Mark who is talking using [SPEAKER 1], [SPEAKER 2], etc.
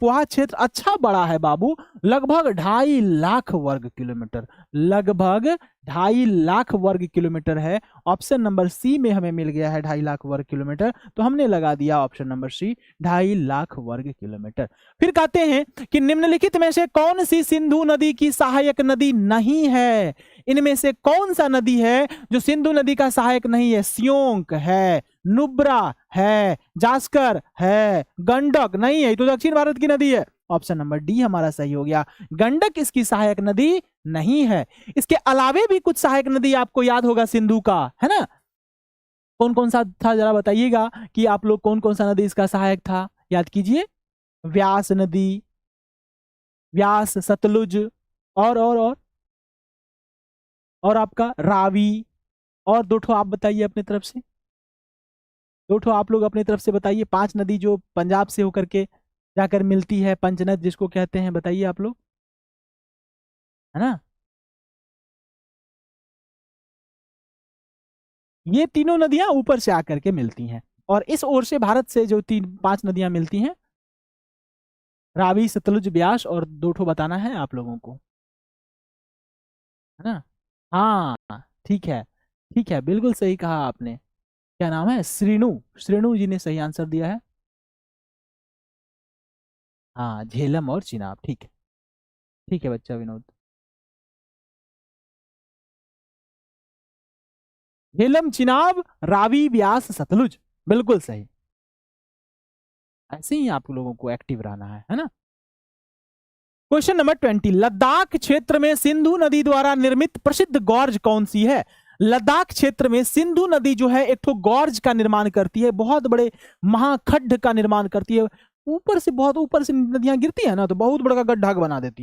[SPEAKER 1] तपोहा क्षेत्र अच्छा बड़ा है बाबू, लगभग 2.5 लाख वर्ग किलोमीटर, लगभग 2.5 लाख वर्ग किलोमीटर है। ऑप्शन नंबर सी में हमें मिल गया है 2.5 लाख वर्ग किलोमीटर, तो हमने लगा दिया ऑप्शन नंबर सी 2.5 लाख वर्ग किलोमीटर। फिर कहते हैं कि निम्नलिखित में से कौन सी सिंधु नदी की सहायक नदी नहीं है? इनमें से कौन सा नदी है जो सिंधु नदी का सहायक नहीं है? स्योंक है, नुब्रा है, जास्कर है, गंडक नहीं है, तो दक्षिण भारत की नदी है। ऑप्शन नंबर डी हमारा सही हो गया, गंडक इसकी सहायक नदी नहीं है। इसके अलावे भी कुछ सहायक नदी आपको याद होगा सिंधु का, है ना? कौन कौन सा था जरा बताइएगा कि आप लोग कौन कौन सा नदी इसका सहायक था, याद कीजिए। व्यास नदी, व्यास, सतलुज, और आपका रावी, और दो ठो आप बताइए अपने तरफ से, दो ठो आप लोग अपनी तरफ से बताइए। 5 नदी जो पंजाब से होकर के जाकर मिलती है, पंचनद जिसको कहते हैं, बताइए आप लोग, है ना? ये तीनों नदियां ऊपर से आकर के मिलती हैं, और इस ओर से भारत से जो 5 नदियां मिलती हैं, रावी, सतलुज, ब्यास, और दो ठो बताना है आप लोगों को, है ना? हाँ ठीक है, ठीक है, बिल्कुल सही कहा आपने। क्या नाम है? श्रीनु, श्रीनु जी ने सही आंसर दिया है। हाँ, झेलम और चिनाब, ठीक है बच्चा विनोद। झेलम, चिनाब, रावी, ब्यास, सतलुज, बिल्कुल सही। ऐसे ही आप लोगों को एक्टिव रहना है ना? क्वेश्चन नंबर 20, लद्दाख क्षेत्र में सिंधु नदी द्वारा निर्मित प्रसिद्ध गॉर्ज कौन सी है? लद्दाख क्षेत्र में सिंधु नदी जो है एक तो गॉर्ज का निर्माण करती है, बहुत बड़े महाखड्ड का निर्माण करती है, ऊपर से बहुत ऊपर से नदियां गिरती है ना, तो बहुत बड़ा गड्ढा बना देती है।